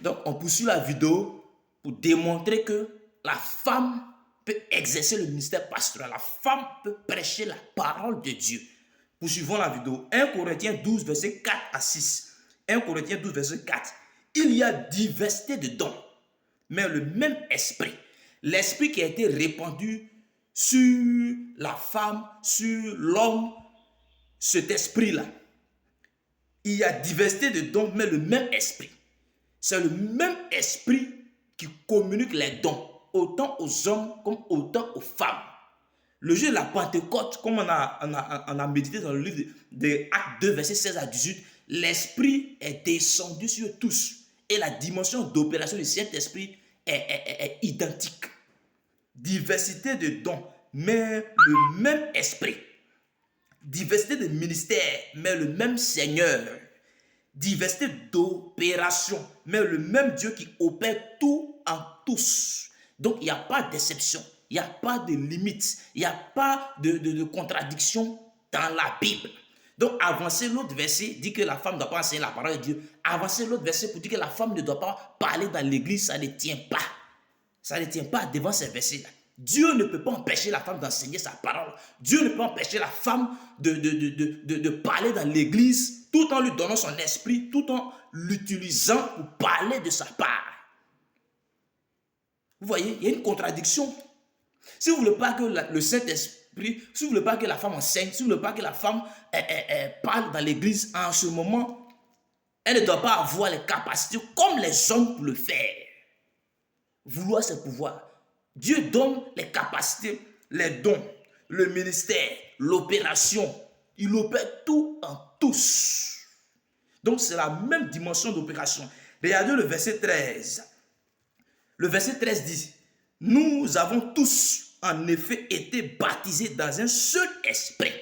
Donc, on poursuit la vidéo pour démontrer que la femme peut exercer le ministère pastoral. La femme peut prêcher la parole de Dieu. Poursuivons la vidéo. 1 Corinthiens 12, verset 4 à 6. 1 Corinthiens 12, verset 4. Il y a diversité de dons, mais le même esprit. L'esprit qui a été répandu sur la femme, sur l'homme, cet esprit-là. Il y a diversité de dons, mais le même esprit. C'est le même esprit qui communique les dons, autant aux hommes comme autant aux femmes. Le jour de la Pentecôte, comme on a médité dans le livre des Actes 2, verset 16 à 18, l'esprit est descendu sur tous. Et la dimension d'opération du Saint-Esprit est identique. Diversité de dons, mais le même esprit. Diversité de ministères, mais le même Seigneur. Diversité d'opérations, mais le même Dieu qui opère tout en tous. Donc, il n'y a pas d'exception, il n'y a pas de limite, il n'y a pas de contradiction dans la Bible. Donc, avancer l'autre verset dit que la femme ne doit pas enseigner la parole de Dieu. Avancer l'autre verset pour dire que la femme ne doit pas parler dans l'église, ça ne tient pas. Ça ne tient pas devant ces versets-là. Dieu ne peut pas empêcher la femme d'enseigner sa parole. Dieu ne peut pas empêcher la femme de parler dans l'église tout en lui donnant son esprit, tout en l'utilisant pour parler de sa part. Vous voyez, il y a une contradiction. Si vous ne voulez pas que le Saint-Esprit, si vous ne voulez pas que la femme enseigne, si vous ne voulez pas que la femme parle dans l'église en ce moment, elle ne doit pas avoir les capacités comme les hommes pour le faire. Vouloir ses pouvoirs. Dieu donne les capacités, les dons, le ministère, l'opération. Il opère tout en tous. Donc c'est la même dimension d'opération. Regardez le verset 13. Le verset 13 dit, nous avons tous en effet été baptisés dans un seul esprit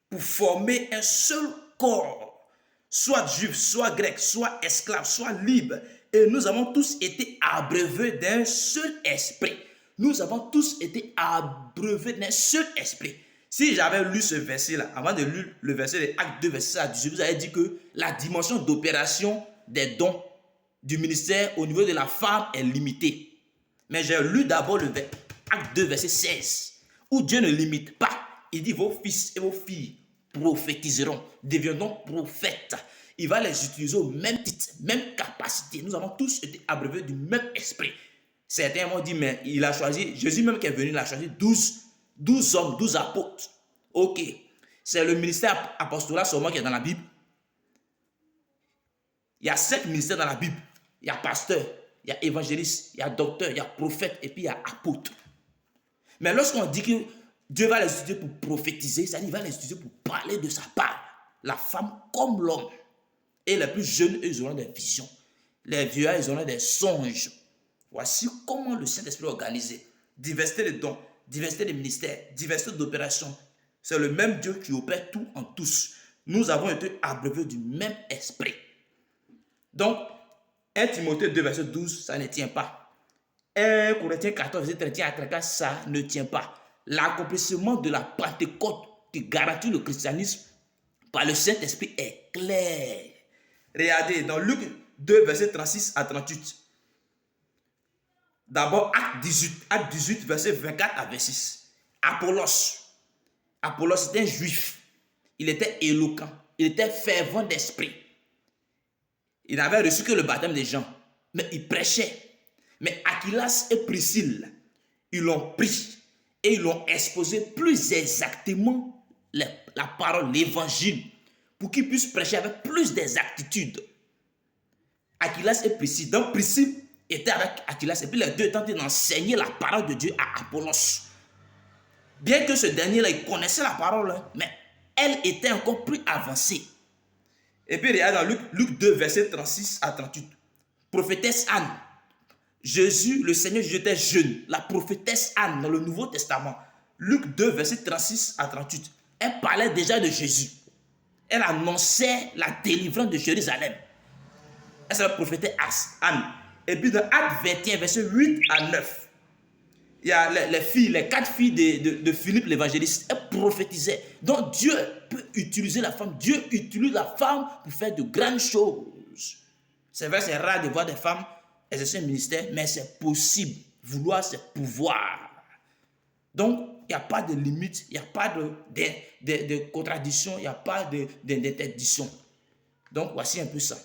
pour former un seul corps, soit juif, soit grec, soit esclave, soit libre. Et nous avons tous été abreuvés d'un seul esprit. Nous avons tous été abreuvés d'un seul esprit. Si j'avais lu ce verset-là, avant de lire le verset de Actes 2, verset à 18, vous avez dit que la dimension d'opération des dons du ministère au niveau de la femme est limitée. Mais j'ai lu d'abord le Actes 2, verset 16, où Dieu ne limite pas. Il dit, vos fils et vos filles prophétiseront, deviendront prophètes. Il va les utiliser au même titre, même capacité. Nous avons tous été abreuvés du même esprit. Certains m'ont dit, mais il a choisi, Jésus même qui est venu, il a choisi 12 hommes, 12 apôtres. Ok, c'est le ministère apostolat seulement qui est dans la Bible. Il y a 5 ministères dans la Bible. Il y a pasteur, il y a évangéliste, il y a docteur, il y a prophète et puis il y a apôtre. Mais lorsqu'on dit que Dieu va les utiliser pour prophétiser, c'est-à-dire qu'il va les utiliser pour parler de sa part. La femme comme l'homme. Et les plus jeunes, ils auront des visions. Les vieux, ils auront des songes. Voici comment le Saint-Esprit est organisé. Diversité de dons, diversité de ministères, diversité d'opérations. C'est le même Dieu qui opère tout en tous. Nous avons été abreuvés du même esprit. Donc, 1 Timothée 2, verset 12, ça ne tient pas. 1 Corinthiens 14, verset 31 à 34, ça ne tient pas. L'accomplissement de la Pentecôte qui garantit le christianisme par le Saint-Esprit est clair. Regardez, dans Luc 2, verset 36 à 38. D'abord, Acte 18, verset 24 à 26. Apollos était un juif. Il était éloquent. Il était fervent d'esprit. Il n'avait reçu que le baptême des gens. Mais il prêchait. Mais Aquilas et Priscille, ils l'ont pris et ils l'ont exposé plus exactement la parole, l'évangile, pour qu'il puisse prêcher avec plus d'exactitude. Aquilas et Priscille. Donc Priscille était avec Aquilas et puis les deux étaient en train d'enseigner la parole de Dieu à Apollos. Bien que ce dernier-là, il connaissait la parole, mais elle était encore plus avancée. Et puis regarde dans Luc 2, verset 36 à 38. Prophétesse Anne. Jésus, le Seigneur Jésus était jeune. La prophétesse Anne dans le Nouveau Testament. Luc 2, verset 36 à 38. Elle parlait déjà de Jésus. Elle annonçait la délivrance de Jérusalem. Elle s'appelle prophétesse Anne. Et puis dans Acte 21, verset 8 à 9. Il y a les 4 filles de Philippe l'évangéliste. Elles prophétisaient. Donc Dieu peut utiliser la femme. Dieu utilise la femme pour faire de grandes choses. C'est vrai, c'est rare de voir des femmes exercer un ministère, mais c'est possible. Vouloir, c'est pouvoir. Donc, il n'y a pas de limite, il n'y a pas de contradiction, il n'y a pas d'interdiction. Donc, voici un peu ça.